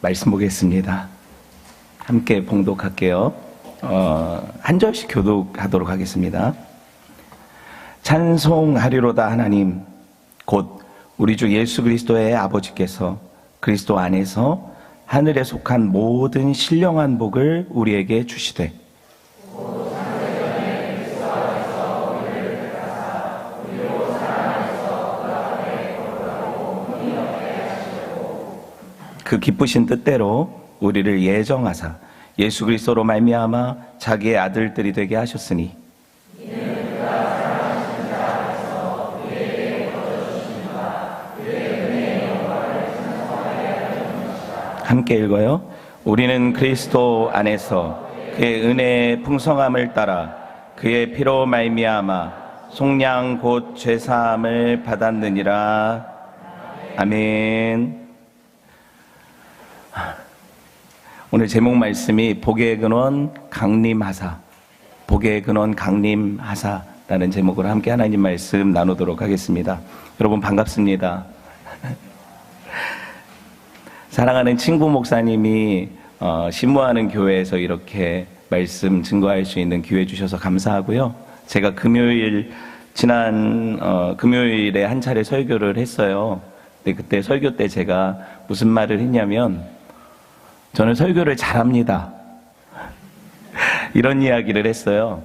말씀 보겠습니다. 함께 봉독할게요. 한 절씩 교독하도록 하겠습니다. 찬송하리로다 하나님, 곧 우리 주 예수 그리스도의 아버지께서 그리스도 안에서 하늘에 속한 모든 신령한 복을 우리에게 주시되 그 기쁘신 뜻대로 우리를 예정하사 예수 그리스도로 말미암아 자기의 아들들이 되게 하셨으니 함께 읽어요. 우리는 그리스도 안에서 그의 은혜의 풍성함을 따라 그의 피로 말미암아 속량 곧 죄사함을 받았느니라. 아멘. 오늘 제목 말씀이 복의 근원 강림하사, 복의 근원 강림하사라는 제목으로 함께 하나님 말씀 나누도록 하겠습니다. 여러분 반갑습니다. 사랑하는 친구 목사님이 신무하는 교회에서 이렇게 말씀 증거할 수 있는 기회 주셔서 감사하고요. 제가 지난 금요일에 한 차례 설교를 했어요. 근데 그때 설교 때 제가 무슨 말을 했냐면 저는 설교를 잘합니다. 이런 이야기를 했어요.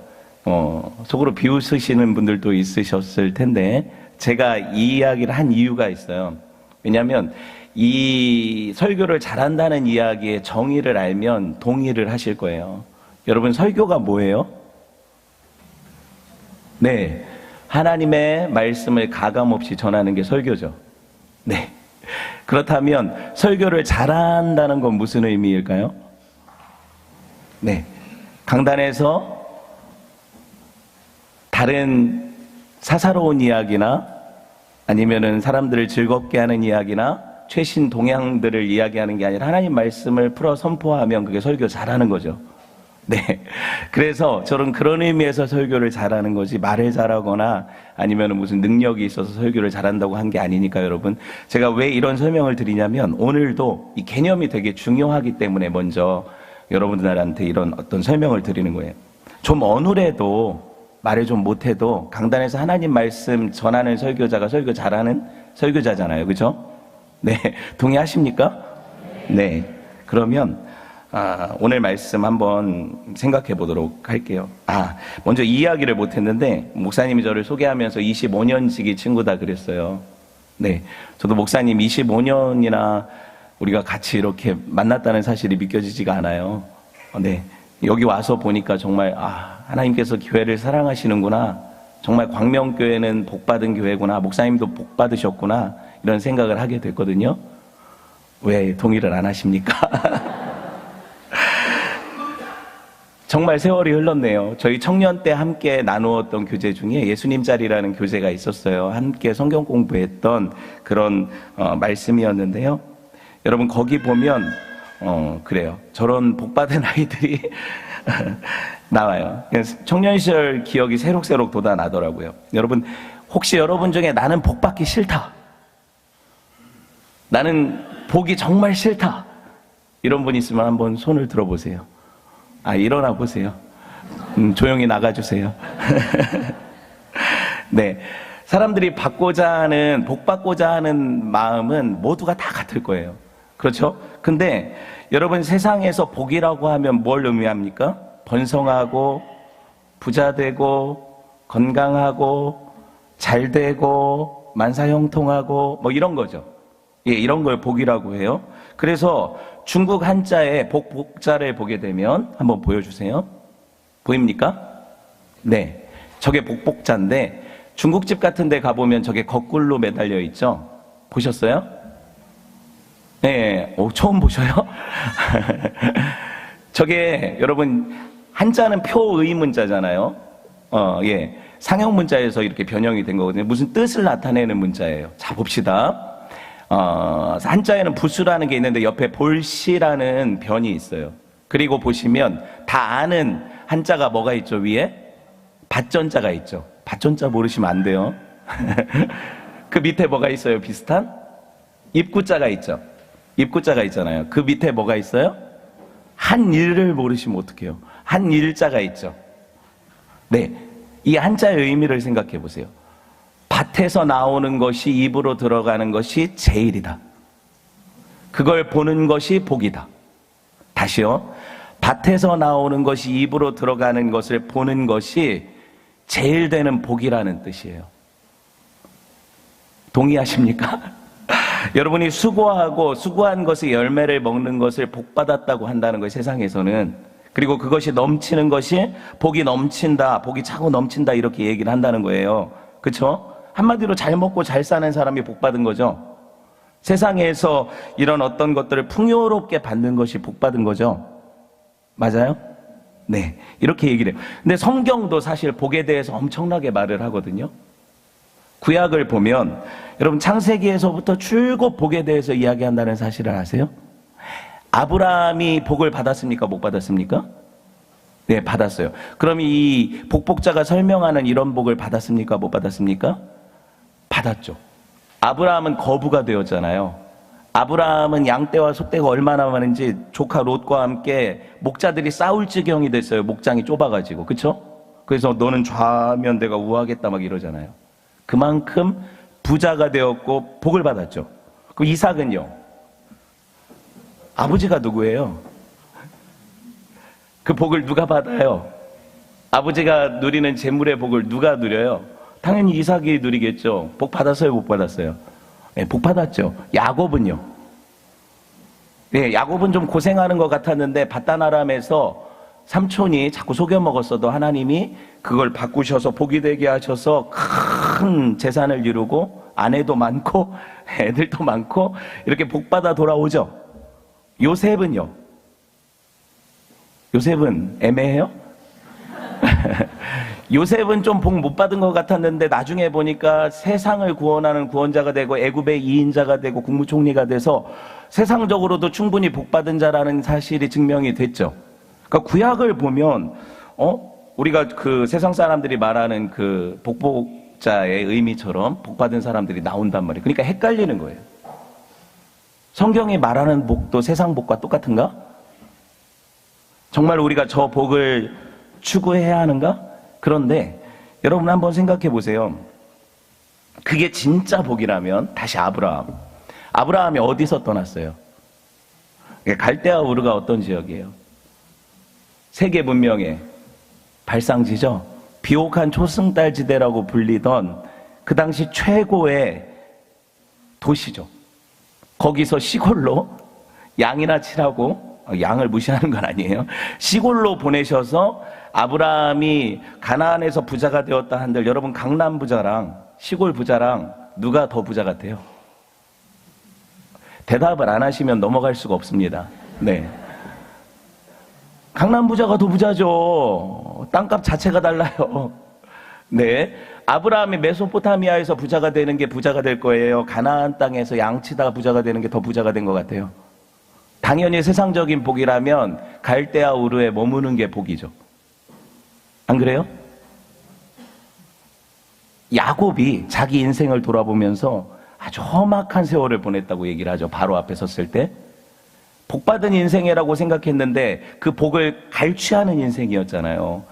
속으로 비웃으시는 분들도 있으셨을 텐데 제가 이 이야기를 한 이유가 있어요. 왜냐하면 이 설교를 잘한다는 이야기의 정의를 알면 동의를 하실 거예요. 여러분, 설교가 뭐예요? 네, 하나님의 말씀을 가감없이 전하는 게 설교죠. 네. 그렇다면 설교를 잘한다는 건 무슨 의미일까요? 네, 강단에서 다른 사사로운 이야기나 아니면은 사람들을 즐겁게 하는 이야기나 최신 동향들을 이야기하는 게 아니라 하나님 말씀을 풀어 선포하면 그게 설교 잘하는 거죠. 네. 그래서 저는 그런 의미에서 설교를 잘하는 거지 말을 잘하거나 아니면 무슨 능력이 있어서 설교를 잘한다고 한 게 아니니까 여러분. 제가 왜 이런 설명을 드리냐면 오늘도 이 개념이 되게 중요하기 때문에 먼저 여러분들한테 이런 어떤 설명을 드리는 거예요. 좀 어눌해도 말을 좀 못해도 강단에서 하나님 말씀 전하는 설교자가 설교 잘하는 설교자잖아요. 그죠? 네. 동의하십니까? 네. 그러면 오늘 말씀 한번 생각해 보도록 할게요. 먼저 이 이야기를 못했는데 목사님이 저를 소개하면서 25년지기 친구다 그랬어요. 네, 저도 목사님 25년이나 우리가 같이 이렇게 만났다는 사실이 믿겨지지가 않아요. 네, 여기 와서 보니까 정말 하나님께서 교회를 사랑하시는구나. 정말 광명교회는 복받은 교회구나. 목사님도 복받으셨구나. 이런 생각을 하게 됐거든요. 왜 동의를 안 하십니까? 정말 세월이 흘렀네요. 저희 청년 때 함께 나누었던 교재 중에 예수님 자리라는 교재가 있었어요. 함께 성경 공부했던 그런 말씀이었는데요. 여러분 거기 보면 그래요. 저런 복받은 아이들이 나와요. 청년 시절 기억이 새록새록 돋아나더라고요. 여러분 혹시 여러분 중에 나는 복받기 싫다, 나는 복이 정말 싫다, 이런 분 있으면 한번 손을 들어보세요. 일어나 보세요. 조용히 나가주세요. 네. 사람들이 받고자 하는, 복 받고자 하는 마음은 모두가 다 같을 거예요. 그렇죠? 근데 여러분 세상에서 복이라고 하면 뭘 의미합니까? 번성하고, 부자되고, 건강하고, 잘되고, 만사형통하고, 뭐 이런 거죠. 예, 이런 걸 복이라고 해요. 그래서 중국 한자에 복자를 보게 되면 한번 보여주세요. 보입니까? 네, 저게 복자인데 중국집 같은 데 가보면 저게 거꾸로 매달려 있죠. 보셨어요? 네, 처음 보셔요? 저게 여러분 한자는 표의문자잖아요. 예, 상형 문자에서 이렇게 변형이 된 거거든요. 무슨 뜻을 나타내는 문자예요. 자, 봅시다. 한자에는 부수라는 게 있는데 옆에 볼시라는 변이 있어요. 그리고 보시면 다 아는 한자가 뭐가 있죠? 위에 밭전자가 있죠. 밭전자 모르시면 안 돼요. 그 밑에 뭐가 있어요? 비슷한 입구자가 있죠. 입구자가 있잖아요. 그 밑에 뭐가 있어요? 한 일을 모르시면 어떡해요? 한 일자가 있죠. 네, 이 한자의 의미를 생각해 보세요. 밭에서 나오는 것이 입으로 들어가는 것이 제일이다. 그걸 보는 것이 복이다. 다시요. 밭에서 나오는 것이 입으로 들어가는 것을 보는 것이 제일 되는 복이라는 뜻이에요. 동의하십니까? 여러분이 수고하고 수고한 것의 열매를 먹는 것을 복받았다고 한다는 거예요, 세상에서는. 그리고 그것이 넘치는 것이 복이 넘친다, 복이 차고 넘친다 이렇게 얘기를 한다는 거예요. 그렇죠? 한마디로 잘 먹고 잘 사는 사람이 복받은 거죠. 세상에서 이런 어떤 것들을 풍요롭게 받는 것이 복받은 거죠. 맞아요? 네, 이렇게 얘기를 해요. 근데 성경도 사실 복에 대해서 엄청나게 말을 하거든요. 구약을 보면 여러분 창세기에서부터 줄곧 복에 대해서 이야기한다는 사실을 아세요? 아브라함이 복을 받았습니까? 못 받았습니까? 네, 받았어요. 그럼 이 복복자가 설명하는 이런 복을 받았습니까? 못 받았습니까? 받았죠. 아브라함은 거부가 되었잖아요. 아브라함은 양떼와 소떼가 얼마나 많은지 조카 롯과 함께 목자들이 싸울 지경이 됐어요. 목장이 좁아가지고. 그쵸? 그래서 너는 좌하면 내가 우하겠다 막 이러잖아요. 그만큼 부자가 되었고 복을 받았죠. 그럼 이삭은요? 아버지가 누구예요? 그 복을 누가 받아요? 아버지가 누리는 재물의 복을 누가 누려요? 당연히 이삭이 누리겠죠. 복 받았어요? 못 받았어요? 네, 복 받았죠. 야곱은요? 네, 야곱은 좀 고생하는 것 같았는데 밧단아람에서 삼촌이 자꾸 속여 먹었어도 하나님이 그걸 바꾸셔서 복이 되게 하셔서 큰 재산을 이루고 아내도 많고 애들도 많고 이렇게 복 받아 돌아오죠. 요셉은요? 요셉은 애매해요? 요셉은 좀 복 못 받은 것 같았는데 나중에 보니까 세상을 구원하는 구원자가 되고 애굽의 2인자가 되고 국무총리가 돼서 세상적으로도 충분히 복 받은 자라는 사실이 증명이 됐죠. 그러니까 구약을 보면 우리가 그 세상 사람들이 말하는 그 복복자의 의미처럼 복 받은 사람들이 나온단 말이에요. 그러니까 헷갈리는 거예요. 성경이 말하는 복도 세상 복과 똑같은가? 정말 우리가 저 복을 추구해야 하는가? 그런데 여러분 한번 생각해 보세요. 그게 진짜 복이라면 다시 아브라함이 어디서 떠났어요? 갈대아 우르가 어떤 지역이에요? 세계 문명의 발상지죠. 비옥한 초승달지대라고 불리던 그 당시 최고의 도시죠. 거기서 시골로 양이나 치라고, 양을 무시하는 건 아니에요. 시골로 보내셔서 아브라함이 가나안에서 부자가 되었다 한들 여러분 강남 부자랑 시골 부자랑 누가 더 부자 같아요? 대답을 안 하시면 넘어갈 수가 없습니다. 네. 강남 부자가 더 부자죠. 땅값 자체가 달라요. 네. 아브라함이 메소포타미아에서 부자가 되는 게 부자가 될 거예요? 가나안 땅에서 양치다가 부자가 되는 게 더 부자가 된 것 같아요? 당연히 세상적인 복이라면 갈대아 우르에 머무는 게 복이죠. 안 그래요? 야곱이 자기 인생을 돌아보면서 아주 험악한 세월을 보냈다고 얘기를 하죠. 바로 앞에 섰을 때. 복받은 인생이라고 생각했는데 그 복을 갈취하는 인생이었잖아요.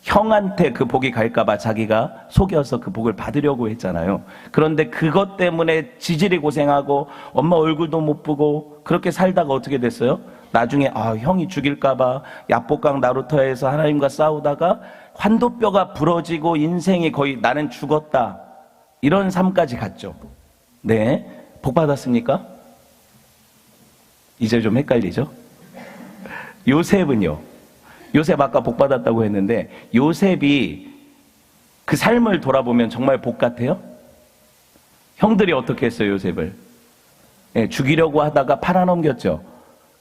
형한테 그 복이 갈까봐 자기가 속여서 그 복을 받으려고 했잖아요. 그런데 그것 때문에 지질이 고생하고 엄마 얼굴도 못 보고 그렇게 살다가 어떻게 됐어요? 나중에 형이 죽일까봐 야복강 나루터에서 하나님과 싸우다가 환도뼈가 부러지고 인생이 거의 나는 죽었다 이런 삶까지 갔죠. 네, 복 받았습니까? 이제 좀 헷갈리죠? 요셉은요? 요셉 아까 복 받았다고 했는데 요셉이 그 삶을 돌아보면 정말 복 같아요? 형들이 어떻게 했어요, 요셉을? 네, 죽이려고 하다가 팔아넘겼죠.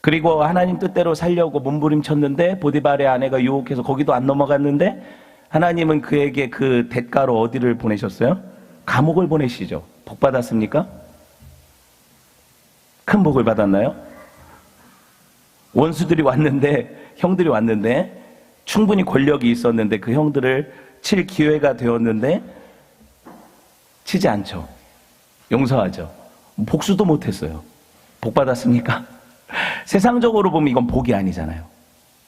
그리고 하나님 뜻대로 살려고 몸부림쳤는데 보디발의 아내가 유혹해서 거기도 안 넘어갔는데 하나님은 그에게 그 대가로 어디를 보내셨어요? 감옥을 보내시죠. 복 받았습니까? 큰 복을 받았나요? 원수들이 왔는데, 형들이 왔는데 충분히 권력이 있었는데 그 형들을 칠 기회가 되었는데 치지 않죠. 용서하죠. 복수도 못했어요. 복 받았습니까? 세상적으로 보면 이건 복이 아니잖아요.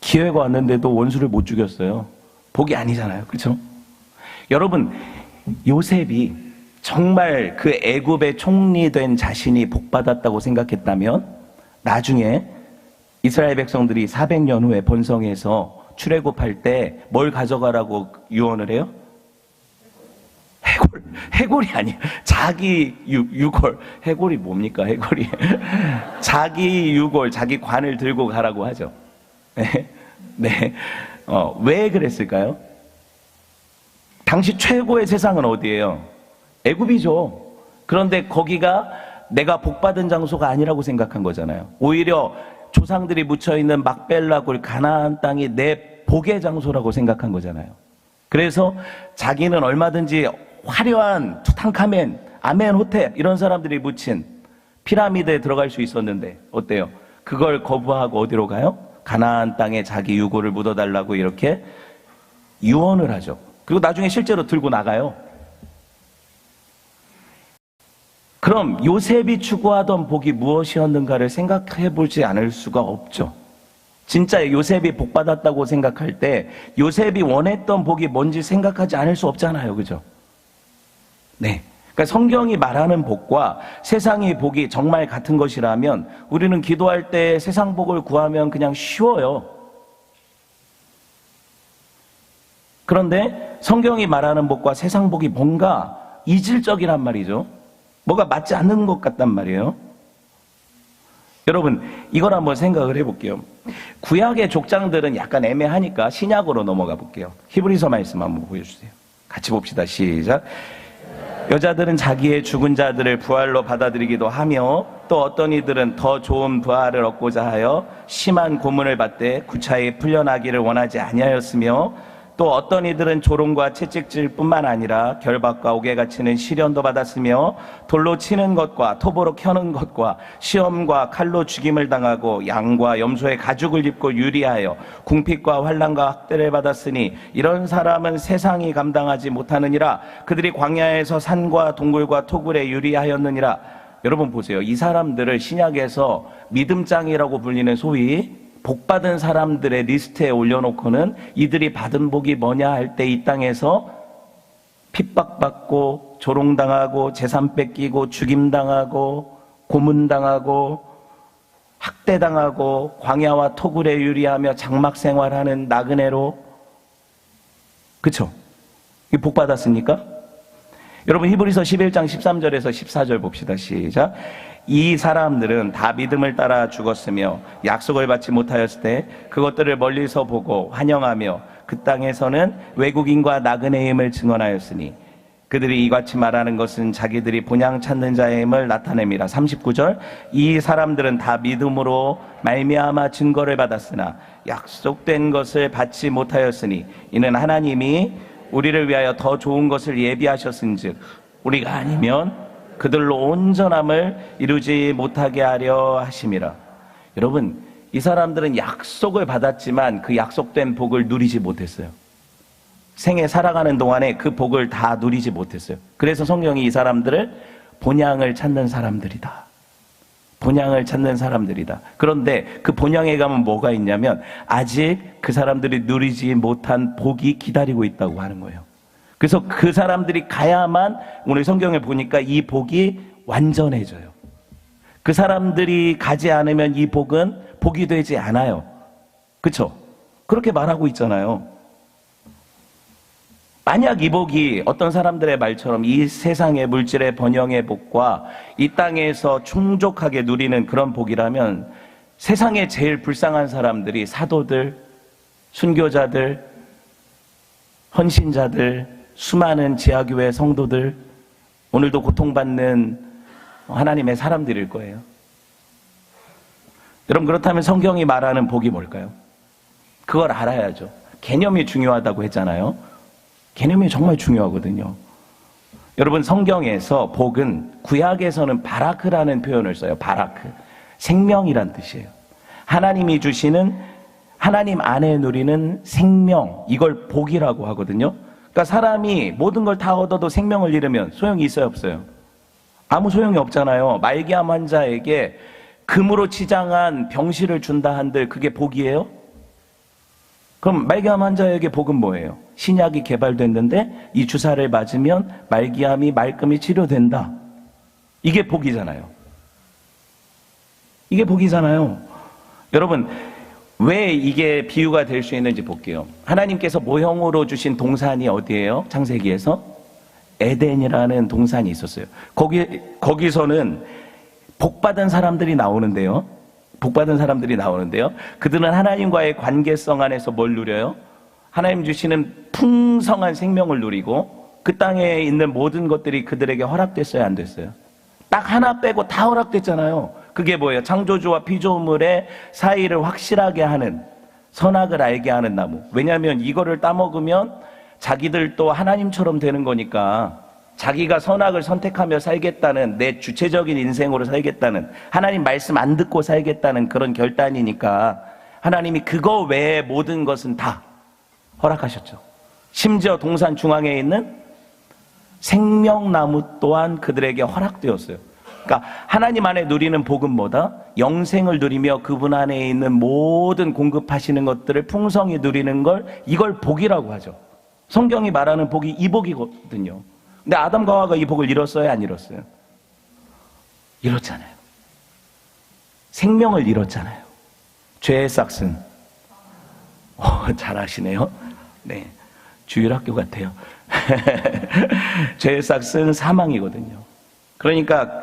기회가 왔는데도 원수를 못 죽였어요. 복이 아니잖아요. 그렇죠? 여러분, 요셉이 정말 그 애굽의 총리된 자신이 복 받았다고 생각했다면 나중에 이스라엘 백성들이 400년 후에 번성해서 출애굽할 때 뭘 가져가라고 유언을 해요? 해골이 아니에요. 자기 유골. 해골이 뭡니까? 해골이. 자기 유골, 자기 관을 들고 가라고 하죠. 네. 네. 왜 그랬을까요? 당시 최고의 세상은 어디예요? 애굽이죠. 그런데 거기가 내가 복받은 장소가 아니라고 생각한 거잖아요. 오히려 조상들이 묻혀있는 막벨라굴 가나안 땅이 내 복의 장소라고 생각한 거잖아요. 그래서 자기는 얼마든지 화려한 투탕카멘, 아멘호텔 이런 사람들이 묻힌 피라미드에 들어갈 수 있었는데 어때요? 그걸 거부하고 어디로 가요? 가나안 땅에 자기 유골을 묻어달라고 이렇게 유언을 하죠. 그리고 나중에 실제로 들고 나가요. 그럼 요셉이 추구하던 복이 무엇이었는가를 생각해 보지 않을 수가 없죠. 진짜 요셉이 복 받았다고 생각할 때 요셉이 원했던 복이 뭔지 생각하지 않을 수 없잖아요. 그죠? 네. 그러니까 성경이 말하는 복과 세상의 복이 정말 같은 것이라면 우리는 기도할 때 세상 복을 구하면 그냥 쉬워요. 그런데 성경이 말하는 복과 세상 복이 뭔가 이질적이란 말이죠. 뭐가 맞지 않는 것 같단 말이에요. 여러분, 이걸 한번 생각을 해볼게요. 구약의 족장들은 약간 애매하니까 신약으로 넘어가 볼게요. 히브리서 말씀 한번 보여주세요. 같이 봅시다. 시작. 여자들은 자기의 죽은 자들을 부활로 받아들이기도 하며 또 어떤 이들은 더 좋은 부활을 얻고자 하여 심한 고문을 받되 구차히 풀려나기를 원하지 아니하였으며 또 어떤 이들은 조롱과 채찍질 뿐만 아니라 결박과 옥에 갇히는 시련도 받았으며 돌로 치는 것과 톱으로 켜는 것과 시험과 칼로 죽임을 당하고 양과 염소의 가죽을 입고 유리하여 궁핍과 환난과 학대를 받았으니 이런 사람은 세상이 감당하지 못하느니라. 그들이 광야에서 산과 동굴과 토굴에 유리하였느니라. 여러분 보세요. 이 사람들을 신약에서 믿음장이라고 불리는 소위 복받은 사람들의 리스트에 올려놓고는 이들이 받은 복이 뭐냐 할 때 이 땅에서 핍박받고 조롱당하고 재산 뺏기고 죽임당하고 고문당하고 학대당하고 광야와 토굴에 유리하며 장막 생활하는 나그네로, 그쵸? 이 복 받았습니까? 여러분 히브리서 11장 13절에서 14절 봅시다. 시작. 이 사람들은 다 믿음을 따라 죽었으며 약속을 받지 못하였을 때 그것들을 멀리서 보고 환영하며 그 땅에서는 외국인과 나그네임을 증언하였으니 그들이 이같이 말하는 것은 자기들이 본향 찾는 자의 힘을 나타냅니다. 39절. 이 사람들은 다 믿음으로 말미암아 증거를 받았으나 약속된 것을 받지 못하였으니 이는 하나님이 우리를 위하여 더 좋은 것을 예비하셨은즉 우리가 아니면 그들로 온전함을 이루지 못하게 하려 하심이라. 여러분, 이 사람들은 약속을 받았지만 그 약속된 복을 누리지 못했어요. 생에 살아가는 동안에 그 복을 다 누리지 못했어요. 그래서 성경이 이 사람들을 본향을 찾는 사람들이다. 본향을 찾는 사람들이다. 그런데 그 본향에 가면 뭐가 있냐면 아직 그 사람들이 누리지 못한 복이 기다리고 있다고 하는 거예요. 그래서 그 사람들이 가야만 오늘 성경을 보니까 이 복이 완전해져요. 그 사람들이 가지 않으면 이 복은 복이 되지 않아요. 그렇죠? 그렇게 말하고 있잖아요. 만약 이 복이 어떤 사람들의 말처럼 이 세상의 물질의 번영의 복과 이 땅에서 충족하게 누리는 그런 복이라면 세상에 제일 불쌍한 사람들이 사도들, 순교자들, 헌신자들, 수많은 지하교회 성도들, 오늘도 고통받는 하나님의 사람들일 거예요. 여러분, 그렇다면 성경이 말하는 복이 뭘까요? 그걸 알아야죠. 개념이 중요하다고 했잖아요. 개념이 정말 중요하거든요. 여러분, 성경에서 복은 구약에서는 바라크라는 표현을 써요. 바라크. 생명이란 뜻이에요. 하나님이 주시는, 하나님 안에 누리는 생명, 이걸 복이라고 하거든요. 그러니까 사람이 모든 걸 다 얻어도 생명을 잃으면 소용이 있어요, 없어요? 아무 소용이 없잖아요. 말기암 환자에게 금으로 치장한 병실을 준다 한들 그게 복이에요? 그럼 말기암 환자에게 복은 뭐예요? 신약이 개발됐는데 이 주사를 맞으면 말기암이 말끔히 치료된다. 이게 복이잖아요. 이게 복이잖아요. 여러분, 왜 이게 비유가 될 수 있는지 볼게요. 하나님께서 모형으로 주신 동산이 어디예요? 창세기에서? 에덴이라는 동산이 있었어요. 거기서는 복받은 사람들이 나오는데요. 복받은 사람들이 나오는데요. 그들은 하나님과의 관계성 안에서 뭘 누려요? 하나님 주시는 풍성한 생명을 누리고 그 땅에 있는 모든 것들이 그들에게 허락됐어요, 안 됐어요? 딱 하나 빼고 다 허락됐잖아요. 그게 뭐예요? 창조주와 피조물의 사이를 확실하게 하는, 선악을 알게 하는 나무. 왜냐하면 이거를 따먹으면 자기들도 하나님처럼 되는 거니까, 자기가 선악을 선택하며 살겠다는, 내 주체적인 인생으로 살겠다는, 하나님 말씀 안 듣고 살겠다는 그런 결단이니까 하나님이 그거 외에 모든 것은 다 허락하셨죠. 심지어 동산 중앙에 있는 생명나무 또한 그들에게 허락되었어요. 그러니까 하나님 안에 누리는 복은 뭐다? 영생을 누리며 그분 안에 있는 모든 공급하시는 것들을 풍성히 누리는 걸, 이걸 복이라고 하죠. 성경이 말하는 복이 이 복이거든요. 근데 아담과 하와가 이 복을 잃었어요, 안 잃었어요? 잃었잖아요. 생명을 잃었잖아요. 죄의 싹슨. 잘 아시네요. 네, 주일학교 같아요. 죄의 싹슨 사망이거든요. 그러니까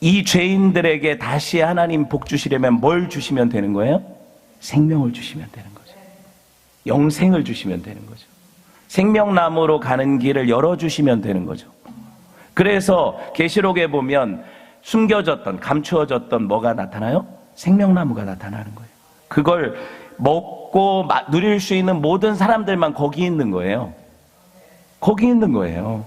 이 죄인들에게 다시 하나님 복 주시려면 뭘 주시면 되는 거예요? 생명을 주시면 되는 거죠. 영생을 주시면 되는 거죠. 생명나무로 가는 길을 열어주시면 되는 거죠. 그래서 계시록에 보면 숨겨졌던, 감추어졌던 뭐가 나타나요? 생명나무가 나타나는 거예요. 그걸 먹고 누릴 수 있는 모든 사람들만 거기 있는 거예요. 거기 있는 거예요.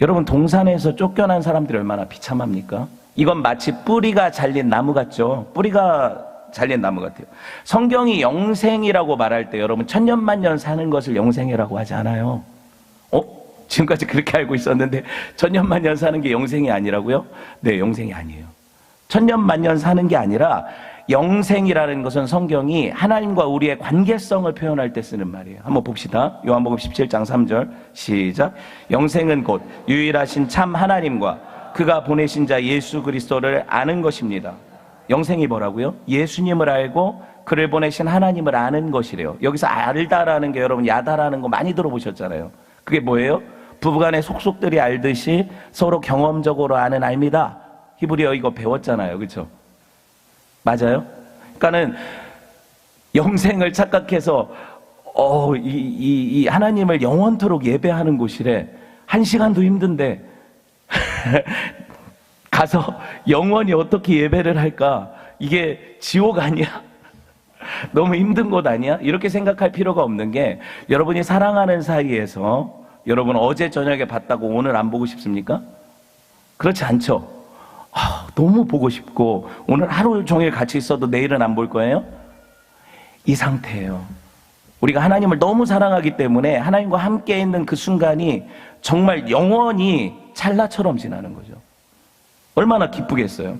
여러분, 동산에서 쫓겨난 사람들이 얼마나 비참합니까? 이건 마치 뿌리가 잘린 나무 같죠? 뿌리가 잘린 나무 같아요. 성경이 영생이라고 말할 때 여러분, 천년만년 사는 것을 영생이라고 하지 않아요. 지금까지 그렇게 알고 있었는데 천년만년 사는 게 영생이 아니라고요? 네, 영생이 아니에요. 천년만년 사는 게 아니라 영생이라는 것은 성경이 하나님과 우리의 관계성을 표현할 때 쓰는 말이에요. 한번 봅시다. 요한복음 17장 3절 시작. 영생은 곧 유일하신 참 하나님과 그가 보내신 자 예수 그리스도를 아는 것입니다. 영생이 뭐라고요? 예수님을 알고 그를 보내신 하나님을 아는 것이래요. 여기서 알다라는 게 여러분 야다라는 거 많이 들어보셨잖아요. 그게 뭐예요? 부부간의 속속들이 알듯이 서로 경험적으로 아는 알미다. 히브리어 이거 배웠잖아요. 그렇죠? 맞아요? 그러니까는 영생을 착각해서 이 하나님을 영원토록 예배하는 곳이래. 1시간도 힘든데 가서 영원히 어떻게 예배를 할까? 이게 지옥 아니야? 너무 힘든 곳 아니야? 이렇게 생각할 필요가 없는 게, 여러분이 사랑하는 사이에서 여러분 어제 저녁에 봤다고 오늘 안 보고 싶습니까? 그렇지 않죠? 너무 보고 싶고 오늘 하루 종일 같이 있어도 내일은 안 볼 거예요? 이 상태예요. 우리가 하나님을 너무 사랑하기 때문에 하나님과 함께 있는 그 순간이 정말 영원히 찰나처럼 지나는 거죠. 얼마나 기쁘겠어요.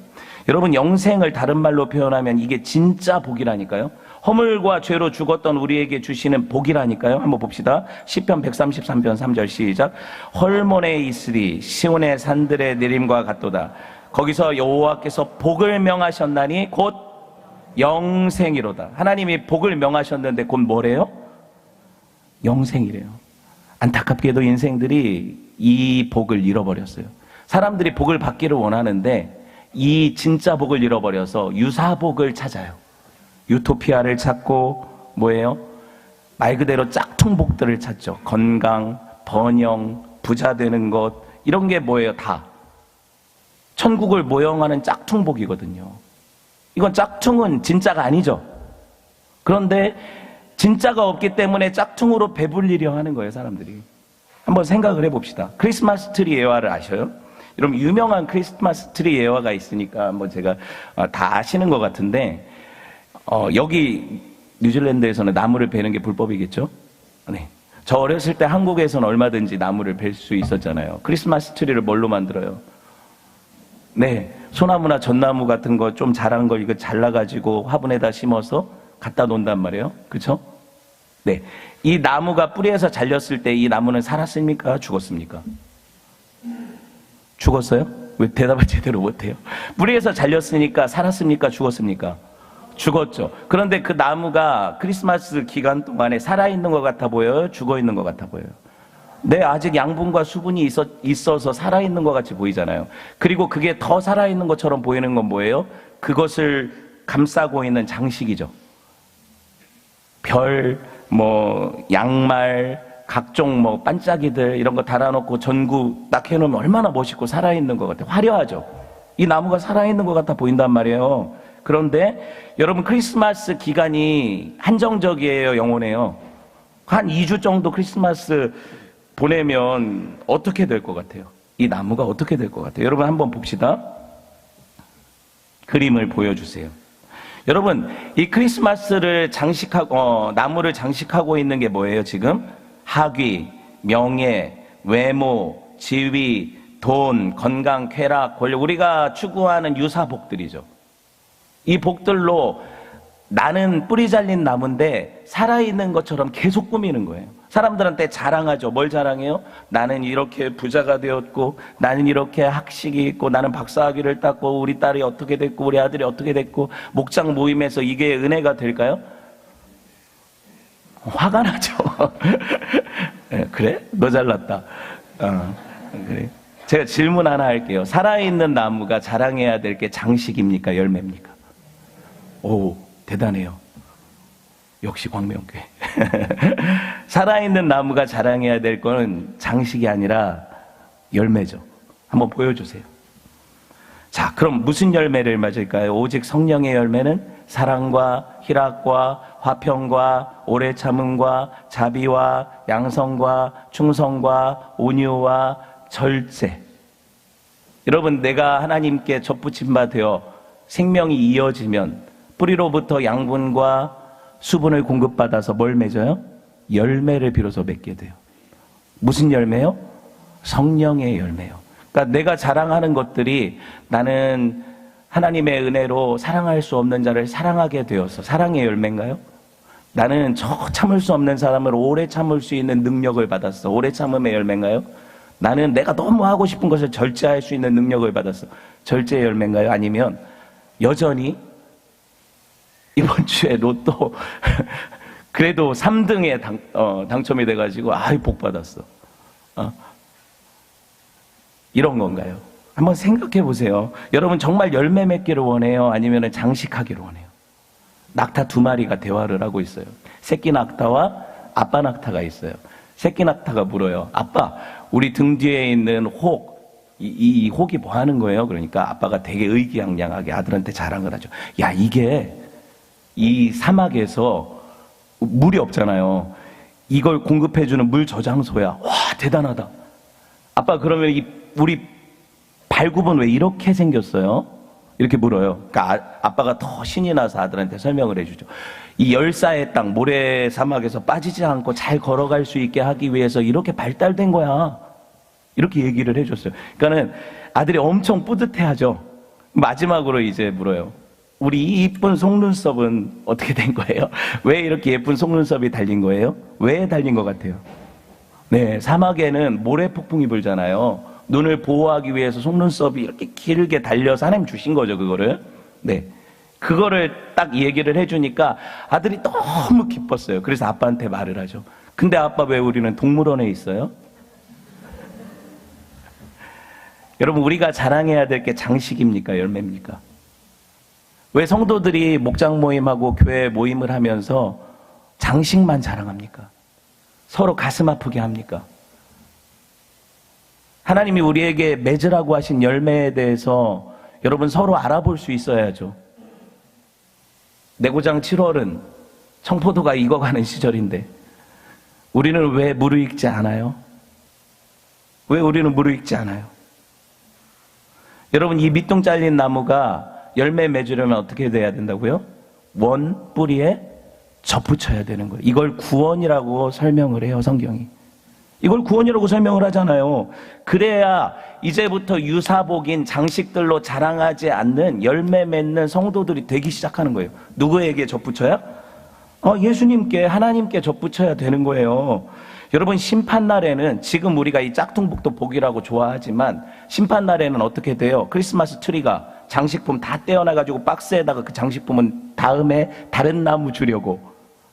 여러분, 영생을 다른 말로 표현하면 이게 진짜 복이라니까요. 허물과 죄로 죽었던 우리에게 주시는 복이라니까요. 한번 봅시다. 시편 133편 3절 시작. 헐몬에 있으리 시온의 산들의 내림과 같도다. 거기서 여호와께서 복을 명하셨나니 곧 영생이로다. 하나님이 복을 명하셨는데 곧 뭐래요? 영생이래요. 안타깝게도 인생들이 이 복을 잃어버렸어요. 사람들이 복을 받기를 원하는데 이 진짜 복을 잃어버려서 유사복을 찾아요. 유토피아를 찾고 뭐예요? 말 그대로 짝퉁복들을 찾죠. 건강, 번영, 부자 되는 것, 이런 게 뭐예요? 다 천국을 모형하는 짝퉁복이거든요. 이건 짝퉁은 진짜가 아니죠. 그런데 진짜가 없기 때문에 짝퉁으로 배불리려 하는 거예요, 사람들이. 한번 생각을 해봅시다. 크리스마스 트리 예화를 아셔요? 여러분, 유명한 크리스마스 트리 예화가 있으니까 뭐 제가 다 아시는 것 같은데, 여기 뉴질랜드에서는 나무를 베는 게 불법이겠죠? 네. 저 어렸을 때 한국에서는 얼마든지 나무를 벨 수 있었잖아요. 크리스마스 트리를 뭘로 만들어요? 네, 소나무나 전나무 같은 거 좀 자란 걸 이거 잘라가지고 화분에다 심어서 갖다 놓는단 말이에요. 그렇죠? 네, 이 나무가 뿌리에서 잘렸을 때 이 나무는 살았습니까? 죽었습니까? 죽었어요? 왜 대답을 제대로 못해요? 뿌리에서 잘렸으니까 살았습니까? 죽었습니까? 죽었죠. 그런데 그 나무가 크리스마스 기간 동안에 살아있는 것 같아 보여요? 죽어있는 것 같아 보여요? 네, 아직 양분과 수분이 있어서 살아있는 것 같이 보이잖아요. 그리고 그게 더 살아있는 것처럼 보이는 건 뭐예요? 그것을 감싸고 있는 장식이죠. 별, 양말, 각종 반짝이들 이런 거 달아놓고 전구 딱 해놓으면 얼마나 멋있고 살아있는 것 같아요. 화려하죠. 이 나무가 살아있는 것 같아 보인단 말이에요. 그런데 여러분 크리스마스 기간이 한정적이에요, 영원해요? 한 2주 정도 크리스마스 보내면 어떻게 될 것 같아요? 이 나무가 어떻게 될 것 같아요? 여러분 한번 봅시다. 그림을 보여주세요. 여러분 이 크리스마스를 장식하고 나무를 장식하고 있는 게 뭐예요 지금? 학위, 명예, 외모, 지위, 돈, 건강, 쾌락, 권력, 우리가 추구하는 유사복들이죠. 이 복들로 나는 뿌리 잘린 나무인데 살아있는 것처럼 계속 꾸미는 거예요. 사람들한테 자랑하죠. 뭘 자랑해요? 나는 이렇게 부자가 되었고, 나는 이렇게 학식이 있고, 나는 박사학위를 땄고, 우리 딸이 어떻게 됐고, 우리 아들이 어떻게 됐고, 목장 모임에서 이게 은혜가 될까요? 화가 나죠. 그래? 너 잘났다. 그래. 제가 질문 하나 할게요. 살아있는 나무가 자랑해야 될 게 장식입니까? 열매입니까? 오, 대단해요. 역시 광명교회. 살아있는 나무가 자랑해야 될 거는 장식이 아니라 열매죠. 한번 보여주세요. 자, 그럼 무슨 열매를 맞을까요? 오직 성령의 열매는 사랑과 희락과 화평과 오래 참음과 자비와 양성과 충성과 온유와 절제. 여러분, 내가 하나님께 접붙임 바 되어 생명이 이어지면 뿌리로부터 양분과 수분을 공급받아서 뭘 맺어요? 열매를 비로소 맺게 돼요. 무슨 열매요? 성령의 열매요. 그러니까 내가 자랑하는 것들이 나는 하나님의 은혜로 사랑할 수 없는 자를 사랑하게 되어서 사랑의 열매인가요? 나는 저 참을 수 없는 사람을 오래 참을 수 있는 능력을 받았어. 오래 참음의 열매인가요? 나는 내가 너무 하고 싶은 것을 절제할 수 있는 능력을 받았어. 절제의 열매인가요? 아니면 여전히 이번 주에 로또 그래도 3등에 당첨이 돼가지고 복 받았어. 이런 건가요? 한번 생각해 보세요. 여러분 정말 열매 맺기를 원해요? 아니면 장식하기를 원해요? 낙타 2마리가 대화를 하고 있어요. 새끼 낙타와 아빠 낙타가 있어요. 새끼 낙타가 물어요. 아빠, 우리 등 뒤에 있는 혹, 이 혹이 뭐 하는 거예요? 그러니까 아빠가 되게 의기양양하게 아들한테 자랑을 하죠. 야, 이게 이 사막에서 물이 없잖아요. 이걸 공급해주는 물 저장소야. 와, 대단하다. 아빠, 그러면 우리 발굽은 왜 이렇게 생겼어요? 이렇게 물어요. 그러니까 아빠가 더 신이 나서 아들한테 설명을 해주죠. 이 열사의 땅, 모래 사막에서 빠지지 않고 잘 걸어갈 수 있게 하기 위해서 이렇게 발달된 거야. 이렇게 얘기를 해줬어요. 그러니까는 아들이 엄청 뿌듯해하죠. 마지막으로 이제 물어요. 우리 이 이쁜 속눈썹은 어떻게 된 거예요? 왜 이렇게 예쁜 속눈썹이 달린 거예요? 왜 달린 것 같아요? 네, 사막에는 모래 폭풍이 불잖아요. 눈을 보호하기 위해서 속눈썹이 이렇게 길게 달려서 하나님 주신 거죠, 그거를. 네. 그거를 딱 얘기를 해주니까 아들이 너무 기뻤어요. 그래서 아빠한테 말을 하죠. 근데 아빠, 왜 우리는 동물원에 있어요? 여러분, 우리가 자랑해야 될 게 장식입니까? 열매입니까? 왜 성도들이 목장 모임하고 교회 모임을 하면서 장식만 자랑합니까? 서로 가슴 아프게 합니까? 하나님이 우리에게 맺으라고 하신 열매에 대해서 여러분 서로 알아볼 수 있어야죠. 내고장 7월은 청포도가 익어가는 시절인데 우리는 왜 무르익지 않아요? 왜 우리는 무르익지 않아요? 여러분, 이 밑둥 잘린 나무가 열매 맺으려면 어떻게 돼야 된다고요? 원 뿌리에 접붙여야 되는 거예요. 이걸 구원이라고 설명을 해요, 성경이. 이걸 구원이라고 설명을 하잖아요. 그래야 이제부터 유사복인 장식들로 자랑하지 않는 열매 맺는 성도들이 되기 시작하는 거예요. 누구에게 접붙여야? 예수님께, 하나님께 접붙여야 되는 거예요. 여러분, 심판날에는, 지금 우리가 이 짝퉁복도 복이라고 좋아하지만 심판날에는 어떻게 돼요? 크리스마스 트리가 장식품 다 떼어놔가지고 박스에다가 그 장식품은 다음에 다른 나무 주려고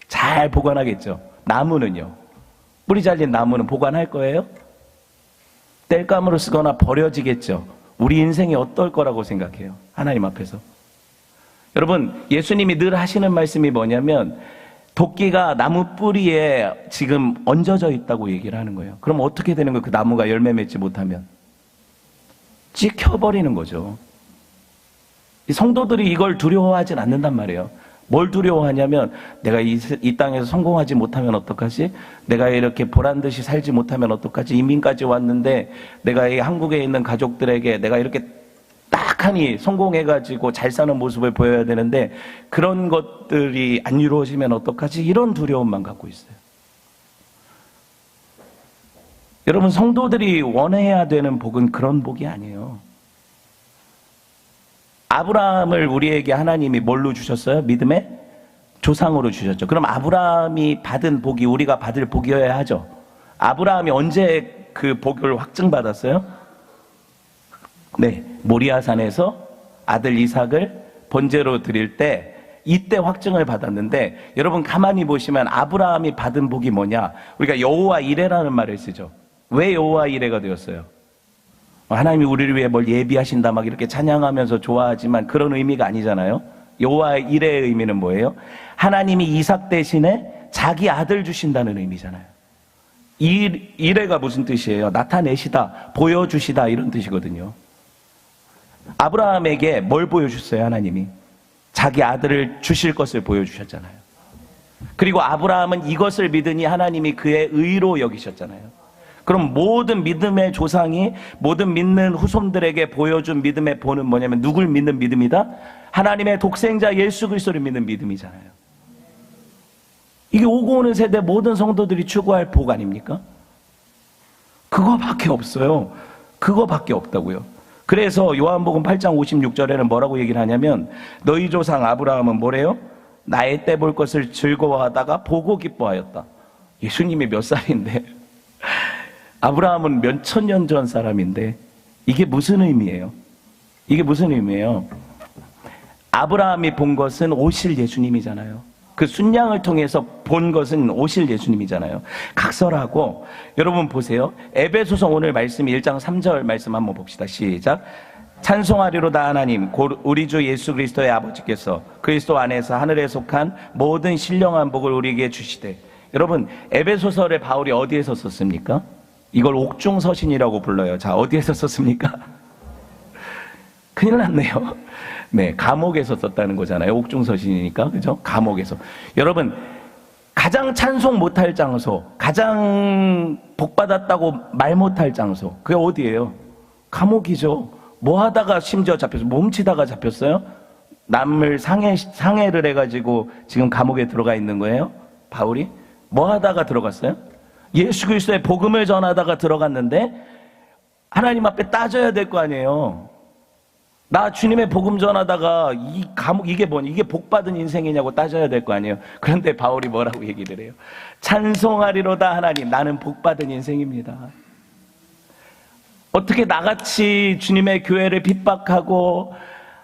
잘 보관하겠죠. 나무는요? 뿌리 잘린 나무는 보관할 거예요? 땔감으로 쓰거나 버려지겠죠. 우리 인생이 어떨 거라고 생각해요? 하나님 앞에서. 여러분, 예수님이 늘 하시는 말씀이 뭐냐면 도끼가 나무 뿌리에 지금 얹어져 있다고 얘기를 하는 거예요. 그럼 어떻게 되는 거예요? 그 나무가 열매 맺지 못하면 찍혀버리는 거죠. 이 성도들이 이걸 두려워하진 않는단 말이에요. 뭘 두려워하냐면 내가 이 땅에서 성공하지 못하면 어떡하지? 내가 이렇게 보란듯이 살지 못하면 어떡하지? 이민까지 왔는데 내가 이 한국에 있는 가족들에게 내가 이렇게 딱하니 성공해가지고 잘 사는 모습을 보여야 되는데 그런 것들이 안 이루어지면 어떡하지? 이런 두려움만 갖고 있어요. 여러분, 성도들이 원해야 되는 복은 그런 복이 아니에요. 아브라함을 우리에게 하나님이 뭘로 주셨어요? 믿음의 조상으로 주셨죠. 그럼 아브라함이 받은 복이 우리가 받을 복이어야 하죠. 아브라함이 언제 그 복을 확증받았어요? 네, 모리아산에서 아들 이삭을 번제로 드릴 때 이때 확증을 받았는데, 여러분 가만히 보시면 아브라함이 받은 복이 뭐냐? 우리가 여호와 이레라는 말을 쓰죠. 왜 여호와 이레가 되었어요? 하나님이 우리를 위해 뭘 예비하신다 막 이렇게 찬양하면서 좋아하지만 그런 의미가 아니잖아요. 여호와 이레의 의미는 뭐예요? 하나님이 이삭 대신에 자기 아들 주신다는 의미잖아요. 이레가 무슨 뜻이에요? 나타내시다, 보여주시다 이런 뜻이거든요. 아브라함에게 뭘 보여주셨어요? 하나님이 자기 아들을 주실 것을 보여주셨잖아요. 그리고 아브라함은 이것을 믿으니 하나님이 그의 의로 여기셨잖아요. 그럼 모든 믿음의 조상이 모든 믿는 후손들에게 보여준 믿음의 본은 뭐냐면 누굴 믿는 믿음이다? 하나님의 독생자 예수 그리스도를 믿는 믿음이잖아요. 이게 오고 오는 세대 모든 성도들이 추구할 복 아닙니까? 그거밖에 없어요. 그거밖에 없다고요. 그래서 요한복음 8장 56절에는 뭐라고 얘기를 하냐면 너희 조상 아브라함은 뭐래요? 나의 때 볼 것을 즐거워하다가 보고 기뻐하였다. 예수님이 몇 살인데 아브라함은 몇 천년 전 사람인데 이게 무슨 의미예요? 이게 무슨 의미예요? 아브라함이 본 것은 오실 예수님이잖아요. 그 순양을 통해서 본 것은 오실 예수님이잖아요. 각설하고 여러분 보세요. 에베소서 오늘 말씀이 1장 3절 말씀 한번 봅시다. 시작. 찬송하리로다 하나님 곧 우리 주 예수 그리스도의 아버지께서 그리스도 안에서 하늘에 속한 모든 신령한 복을 우리에게 주시되. 여러분 에베소서를 바울이 어디에서 썼습니까? 이걸 옥중서신이라고 불러요. 자, 어디에서 썼습니까? 큰일 났네요. 네, 감옥에서 썼다는 거잖아요. 옥중서신이니까. 그죠? 감옥에서. 여러분, 가장 찬송 못할 장소, 가장 복받았다고 말 못할 장소, 그게 어디예요? 감옥이죠. 뭐 하다가 심지어 잡혔어요? 몸치다가 잡혔어요? 남을 상해를 해가지고 지금 감옥에 들어가 있는 거예요? 바울이? 뭐 하다가 들어갔어요? 예수 그리스도의 복음을 전하다가 들어갔는데 하나님 앞에 따져야 될 거 아니에요. 나 주님의 복음 전하다가 이 감옥 이게 뭐냐, 이게 복받은 인생이냐고 따져야 될 거 아니에요. 그런데 바울이 뭐라고 얘기를 해요? 찬송하리로다 하나님, 나는 복받은 인생입니다. 어떻게 나같이 주님의 교회를 핍박하고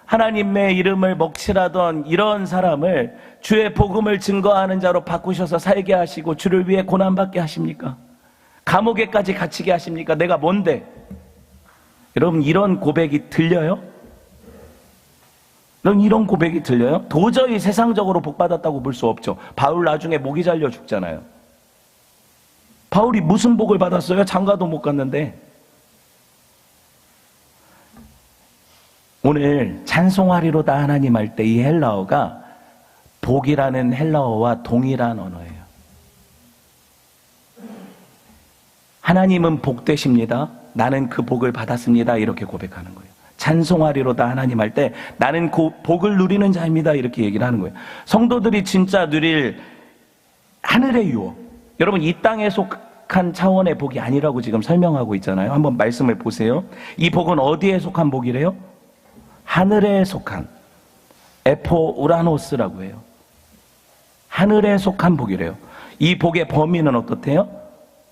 하나님의 이름을 먹칠하던 이런 사람을 주의 복음을 증거하는 자로 바꾸셔서 살게 하시고 주를 위해 고난받게 하십니까? 감옥에까지 갇히게 하십니까? 내가 뭔데? 여러분 이런 고백이 들려요? 여러분 이런 고백이 들려요? 도저히 세상적으로 복받았다고 볼 수 없죠. 바울 나중에 목이 잘려 죽잖아요. 바울이 무슨 복을 받았어요? 장가도 못 갔는데. 오늘 찬송하리로다 하나님 할 때 이 헬라어가 복이라는 헬라어와 동일한 언어예요. 하나님은 복되십니다. 나는 그 복을 받았습니다. 이렇게 고백하는 거예요. 찬송하리로다 하나님 할 때 나는 그 복을 누리는 자입니다. 이렇게 얘기를 하는 거예요. 성도들이 진짜 누릴 하늘의 유업. 여러분 이 땅에 착한 차원의 복이 아니라고 지금 설명하고 있잖아요. 한번 말씀을 보세요. 이 복은 어디에 속한 복이래요? 하늘에 속한 에포 우라노스라고 해요. 하늘에 속한 복이래요. 이 복의 범위는 어떻대요?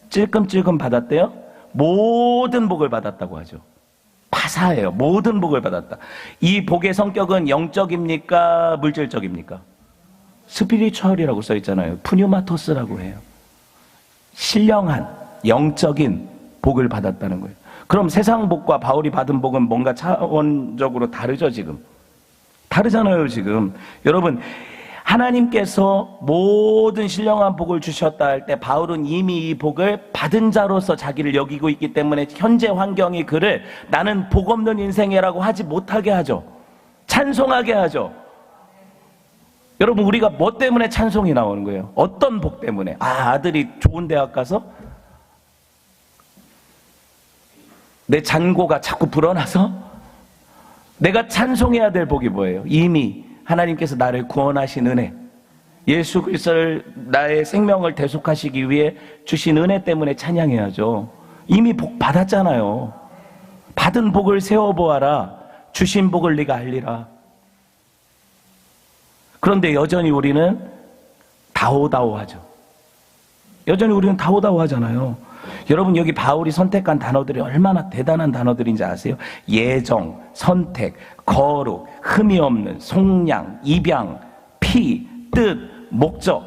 찔끔찔끔 받았대요? 모든 복을 받았다고 하죠. 파사예요. 모든 복을 받았다. 이 복의 성격은 영적입니까? 물질적입니까? 스피리추얼이라고 써 있잖아요. 푸뉴마토스라고 해요. 신령한 영적인 복을 받았다는 거예요. 그럼 세상 복과 바울이 받은 복은 뭔가 차원적으로 다르죠, 지금. 다르잖아요, 지금. 여러분, 하나님께서 모든 신령한 복을 주셨다 할 때 바울은 이미 이 복을 받은 자로서 자기를 여기고 있기 때문에 현재 환경이 그를 나는 복 없는 인생이라고 하지 못하게 하죠. 찬송하게 하죠. 여러분, 우리가 뭐 때문에 찬송이 나오는 거예요? 어떤 복 때문에? 아들이 좋은 대학 가서 내 잔고가 자꾸 불어나서 내가 찬송해야 될 복이 뭐예요? 이미 하나님께서 나를 구원하신 은혜, 예수 그리스도를 나의 생명을 대속하시기 위해 주신 은혜 때문에 찬양해야죠. 이미 복 받았잖아요. 받은 복을 세워보아라. 주신 복을 네가 알리라. 그런데 여전히 우리는 다오다오하죠. 여전히 우리는 다오다오하잖아요. 여러분, 여기 바울이 선택한 단어들이 얼마나 대단한 단어들인지 아세요? 예정, 선택, 거룩, 흠이 없는, 속량, 입양, 피, 뜻, 목적.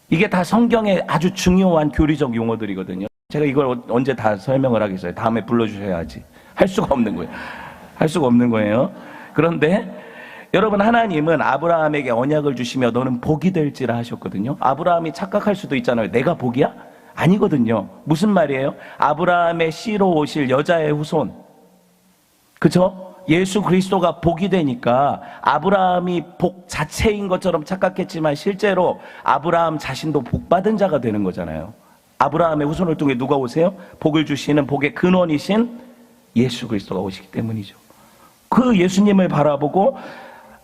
이게 다 성경의 아주 중요한 교리적 용어들이거든요. 제가 이걸 언제 다 설명을 하겠어요? 다음에 불러주셔야지. 할 수가 없는 거예요. 할 수가 없는 거예요. 그런데 여러분, 하나님은 아브라함에게 언약을 주시며 너는 복이 될지라 하셨거든요. 아브라함이 착각할 수도 있잖아요. 내가 복이야? 아니거든요. 무슨 말이에요? 아브라함의 씨로 오실 여자의 후손, 그죠? 예수 그리스도가 복이 되니까 아브라함이 복 자체인 것처럼 착각했지만 실제로 아브라함 자신도 복받은 자가 되는 거잖아요. 아브라함의 후손을 통해 누가 오세요? 복을 주시는 복의 근원이신 예수 그리스도가 오시기 때문이죠. 그 예수님을 바라보고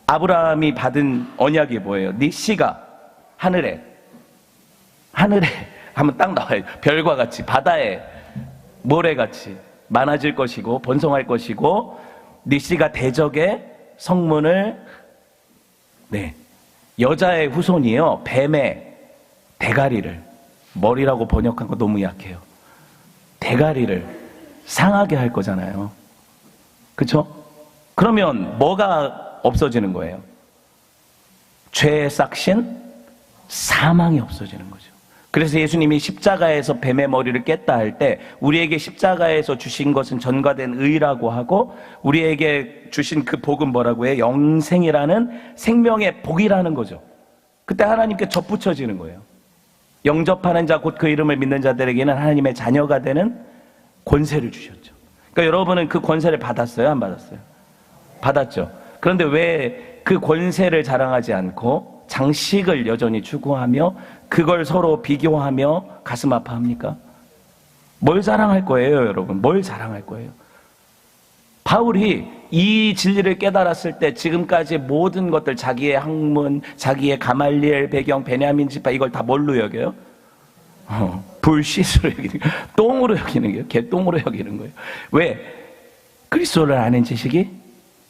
아브라함이 받은 언약이 뭐예요? 네 씨가 하늘에 하면 딱 나와요. 별과 같이, 바다에 모래같이 많아질 것이고 번성할 것이고 네 씨가 대적의 성문을, 여자의 후손이요, 뱀의 대가리를, 머리라고 번역한 거 너무 약해요. 대가리를 상하게 할 거잖아요. 그렇죠? 그러면 뭐가 없어지는 거예요? 죄의 싹신, 사망이 없어지는 거죠. 그래서 예수님이 십자가에서 뱀의 머리를 깼다 할 때 우리에게 십자가에서 주신 것은 전가된 의라고 하고 우리에게 주신 그 복은 뭐라고 해요? 영생이라는 생명의 복이라는 거죠. 그때 하나님께 접붙여지는 거예요. 영접하는 자 곧 그 이름을 믿는 자들에게는 하나님의 자녀가 되는 권세를 주셨죠. 그러니까 여러분은 그 권세를 받았어요? 안 받았어요? 받았죠. 그런데 왜 그 권세를 자랑하지 않고 장식을 여전히 추구하며 그걸 서로 비교하며 가슴 아파합니까? 뭘 자랑할 거예요, 여러분? 뭘 자랑할 거예요? 바울이 이 진리를 깨달았을 때 지금까지 모든 것들, 자기의 학문, 자기의 가말리엘 배경, 베냐민 지파, 이걸 다 뭘로 여겨요? 불시스로 여기는 거예요. 똥으로 여기는 거예요. 개똥으로 여기는 거예요. 왜? 그리스도를 아는 지식이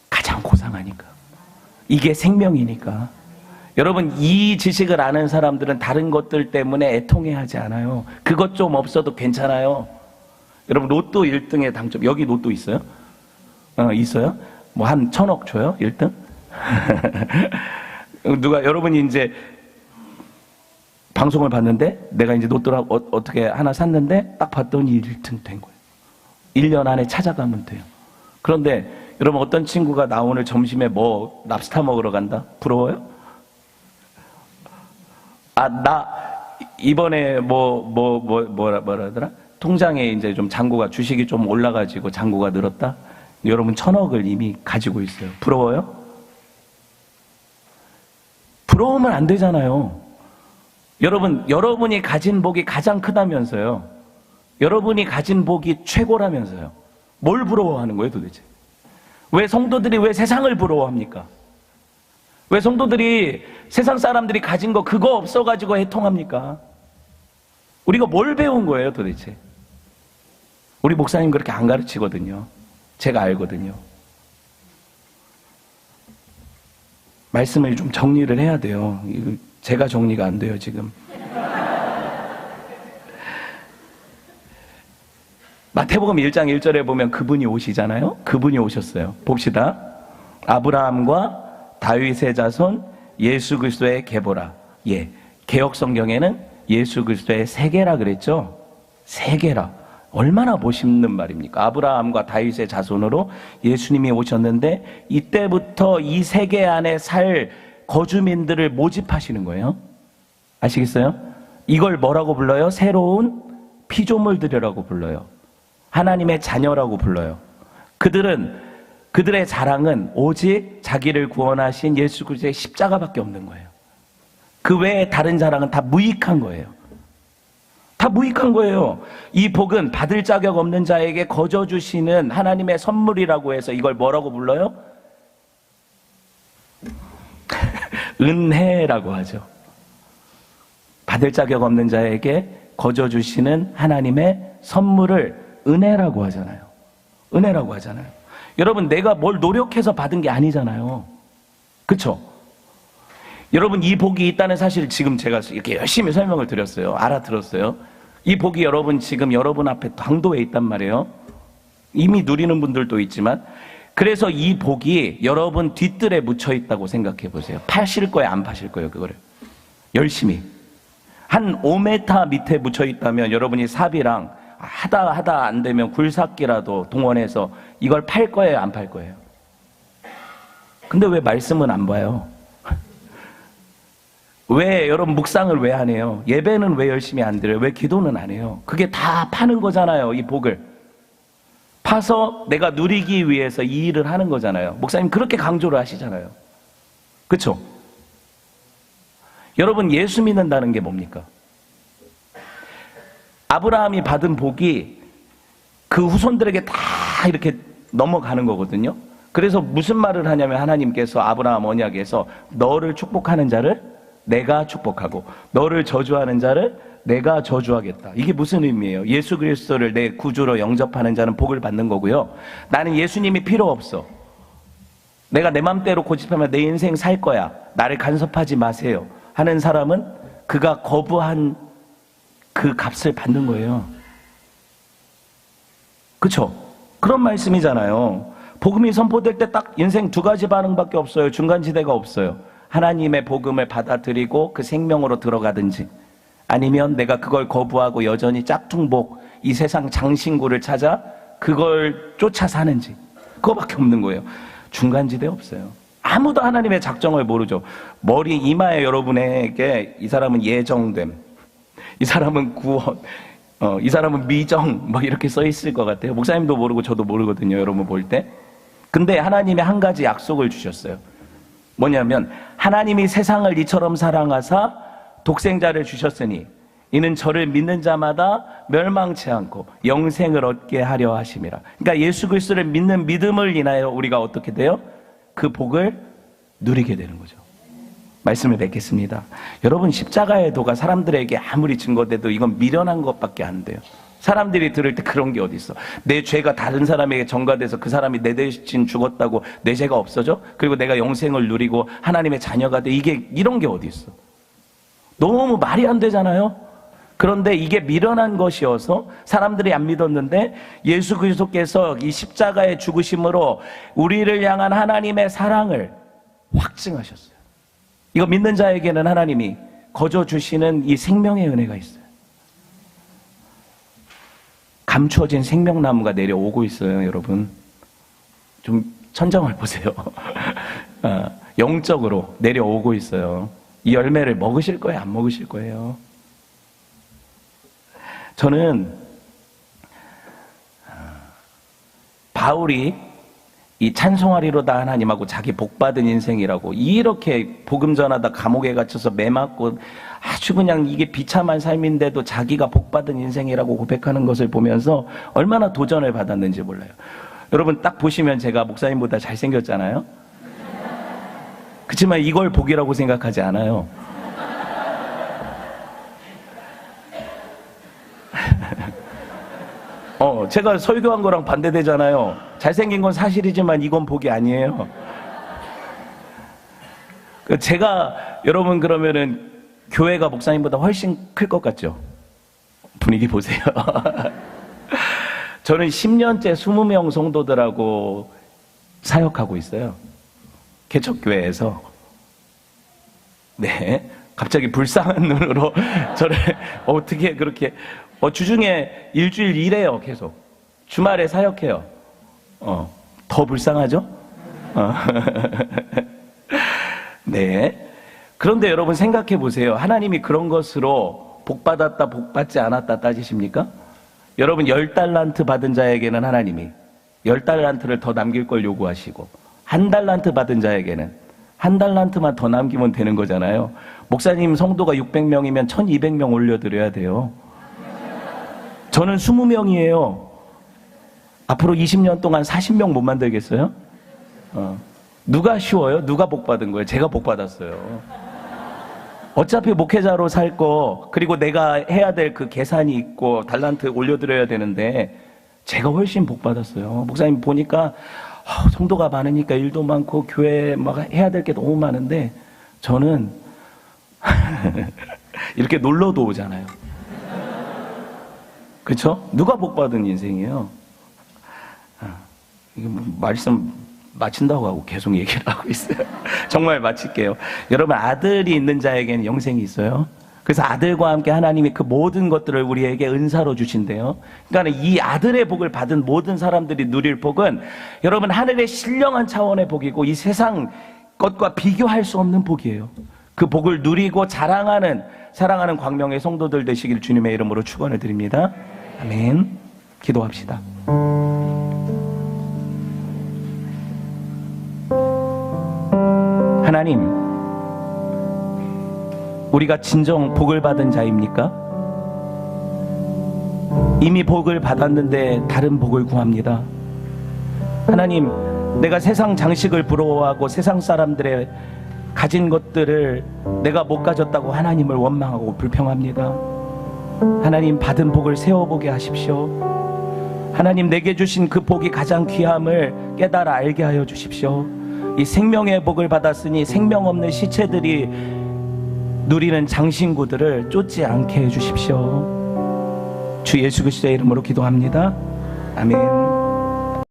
가장 고상하니까. 이게 생명이니까. 여러분, 이 지식을 아는 사람들은 다른 것들 때문에 애통해하지 않아요. 그것 좀 없어도 괜찮아요. 여러분, 로또 1등의 당첨, 여기 로또 있어요? 있어요? 뭐 한 1,000억 줘요? 1등? 여러분이 이제 방송을 봤는데 내가 이제 로또를 어떻게 하나 샀는데 딱 봤더니 1등 된 거예요. 1년 안에 찾아가면 돼요. 그런데 여러분, 어떤 친구가 나 오늘 점심에 뭐 랍스타 먹으러 간다? 부러워요? 나 이번에 뭐라더라? 통장에 이제 좀 잔고가, 주식이 좀 올라가지고 잔고가 늘었다? 여러분 1,000억을 이미 가지고 있어요. 부러워요? 부러우면 안 되잖아요. 여러분이 가진 복이 가장 크다면서요. 여러분이 가진 복이 최고라면서요. 뭘 부러워하는 거예요, 도대체? 왜 성도들이 왜 세상을 부러워합니까? 왜 성도들이 세상 사람들이 가진 거 그거 없어가지고 해통합니까? 우리가 뭘 배운 거예요, 도대체? 우리 목사님 그렇게 안 가르치거든요. 제가 알거든요. 말씀을 좀 정리를 해야 돼요. 제가 정리가 안 돼요, 지금. 마태복음 1장 1절에 보면 그분이 오시잖아요. 그분이 오셨어요. 봅시다. 아브라함과 다윗의 자손 예수 그리스도의 계보라. 예, 개역 성경에는 예수 그리스도의 세계라 그랬죠. 세계라. 얼마나 멋있는 말입니까? 아브라함과 다윗의 자손으로 예수님이 오셨는데 이때부터 이 세계 안에 살 거주민들을 모집하시는 거예요. 아시겠어요? 이걸 뭐라고 불러요? 새로운 피조물들이라고 불러요. 하나님의 자녀라고 불러요. 그들의 자랑은 오직 자기를 구원하신 예수 그리스도의 십자가밖에 없는 거예요. 그 외에 다른 자랑은 다 무익한 거예요. 다 무익한 거예요. 이 복은 받을 자격 없는 자에게 거저 주시는 하나님의 선물이라고 해서 이걸 뭐라고 불러요? 은혜라고 하죠. 받을 자격 없는 자에게 거저 주시는 하나님의 선물을 은혜라고 하잖아요. 은혜라고 하잖아요. 여러분, 내가 뭘 노력해서 받은 게 아니잖아요. 그렇죠? 여러분, 이 복이 있다는 사실을 지금 제가 이렇게 열심히 설명을 드렸어요. 알아들었어요. 이 복이 여러분 지금 여러분 앞에 당도에 있단 말이에요. 이미 누리는 분들도 있지만, 그래서 이 복이 여러분 뒷뜰에 묻혀 있다고 생각해 보세요. 파실 거예요, 안 파실 거예요, 그거를? 열심히. 한 5m 밑에 묻혀 있다면 여러분이 삽이랑 하다 안 되면 굴삭기라도 동원해서 이걸 팔 거예요, 안 팔 거예요? 근데 왜 말씀은 안 봐요? 왜 여러분 묵상을 왜 안 해요? 예배는 왜 열심히 안 드려요? 왜 기도는 안 해요? 그게 다 파는 거잖아요, 이 복을. 파서 내가 누리기 위해서 이 일을 하는 거잖아요. 목사님 그렇게 강조를 하시잖아요. 그렇죠? 여러분, 예수 믿는다는 게 뭡니까? 아브라함이 받은 복이 그 후손들에게 다 이렇게 넘어가는 거거든요. 그래서 무슨 말을 하냐면 하나님께서 아브라함 언약에서 너를 축복하는 자를 내가 축복하고 너를 저주하는 자를 내가 저주하겠다. 이게 무슨 의미예요? 예수 그리스도를 내 구주로 영접하는 자는 복을 받는 거고요. 나는 예수님이 필요 없어. 내가 내 맘대로 고집하면 내 인생 살 거야. 나를 간섭하지 마세요. 하는 사람은 그가 거부한 그 값을 받는 거예요. 그렇죠? 그런 말씀이잖아요. 복음이 선포될 때 딱 인생 두 가지 반응밖에 없어요. 중간지대가 없어요. 하나님의 복음을 받아들이고 그 생명으로 들어가든지, 아니면 내가 그걸 거부하고 여전히 짝퉁복, 이 세상 장신구를 찾아 그걸 쫓아 사는지, 그거밖에 없는 거예요. 중간지대 없어요. 아무도 하나님의 작정을 모르죠. 머리 이마에 여러분에게 이 사람은 예정됨, 이 사람은 구원, 이 사람은 미정, 막 이렇게 써 있을 것 같아요. 목사님도 모르고 저도 모르거든요, 여러분 볼 때. 근데 하나님이 한 가지 약속을 주셨어요. 뭐냐면 하나님이 세상을 이처럼 사랑하사 독생자를 주셨으니 이는 저를 믿는 자마다 멸망치 않고 영생을 얻게 하려 하심이라. 그러니까 예수 그리스도를 믿는 믿음을 인하여 우리가 어떻게 돼요? 그 복을 누리게 되는 거죠. 말씀을 맺겠습니다. 여러분, 십자가의 도가 사람들에게 아무리 증거돼도 이건 미련한 것밖에 안 돼요. 사람들이 들을 때 그런 게 어디 있어? 내 죄가 다른 사람에게 전가돼서 그 사람이 내 대신 죽었다고 내 죄가 없어져? 그리고 내가 영생을 누리고 하나님의 자녀가 돼? 이게 이런 게 어디 있어? 너무 말이 안 되잖아요. 그런데 이게 미련한 것이어서 사람들이 안 믿었는데 예수 그리스도께서 이 십자가의 죽으심으로 우리를 향한 하나님의 사랑을 확증하셨어요. 이거 믿는 자에게는 하나님이 거저 주시는 이 생명의 은혜가 있어요. 감추어진 생명나무가 내려오고 있어요, 여러분. 좀 천정을 보세요. 영적으로 내려오고 있어요. 이 열매를 먹으실 거예요, 안 먹으실 거예요? 저는 바울이 이 찬송하리로다 하나님하고 자기 복받은 인생이라고 이렇게 복음 전하다 감옥에 갇혀서 매 맞고 아주 그냥 이게 비참한 삶인데도 자기가 복받은 인생이라고 고백하는 것을 보면서 얼마나 도전을 받았는지 몰라요. 여러분 딱 보시면 제가 목사님보다 잘생겼잖아요. 그렇지만 이걸 복이라고 생각하지 않아요. 제가 설교한 거랑 반대되잖아요. 잘생긴 건 사실이지만 이건 복이 아니에요. 제가 여러분 그러면은 교회가 목사님보다 훨씬 클 것 같죠? 분위기 보세요. 저는 10년째 20명 성도들하고 사역하고 있어요. 개척교회에서. 네. 갑자기 불쌍한 눈으로 저를 어떻게 그렇게 주중에 일주일 일해요. 계속 주말에 사역해요. 더 불쌍하죠? 네. 그런데 여러분 생각해 보세요. 하나님이 그런 것으로 복 받았다 복 받지 않았다 따지십니까? 여러분 10달란트 받은 자에게는 하나님이 10달란트를 더 남길 걸 요구하시고 1달란트 받은 자에게는 1달란트만 더 남기면 되는 거잖아요. 목사님 성도가 600명이면 1200명 올려드려야 돼요. 저는 20명이에요. 앞으로 20년 동안 40명 못 만들겠어요? 누가 쉬워요? 누가 복 받은 거예요? 제가 복 받았어요. 어차피 목회자로 살 거, 그리고 내가 해야 될 그 계산이 있고 달란트 올려드려야 되는데 제가 훨씬 복 받았어요. 목사님 보니까 성도가 많으니까 일도 많고 교회 막 해야 될 게 너무 많은데 저는 이렇게 놀러도 오잖아요. 그렇죠? 누가 복 받은 인생이에요? 이거 말씀 마친다고 하고 계속 얘기를 하고 있어요. 정말 마칠게요. 여러분 아들이 있는 자에게는 영생이 있어요. 그래서 아들과 함께 하나님이 그 모든 것들을 우리에게 은사로 주신대요. 그러니까 이 아들의 복을 받은 모든 사람들이 누릴 복은 여러분 하늘의 신령한 차원의 복이고 이 세상 것과 비교할 수 없는 복이에요. 그 복을 누리고 자랑하는 사랑하는 광명의 성도들 되시길 주님의 이름으로 축원을 드립니다. 아멘. 기도합시다. 하나님, 우리가 진정 복을 받은 자입니까? 이미 복을 받았는데 다른 복을 구합니다. 하나님, 내가 세상 장식을 부러워하고 세상 사람들의 가진 것들을 내가 못 가졌다고 하나님을 원망하고 불평합니다. 하나님, 받은 복을 세워보게 하십시오. 하나님, 내게 주신 그 복이 가장 귀함을 깨달아 알게 하여 주십시오. 이 생명의 복을 받았으니 생명 없는 시체들이 누리는 장신구들을 쫓지 않게 해주십시오. 주 예수 그리스도의 이름으로 기도합니다. 아멘.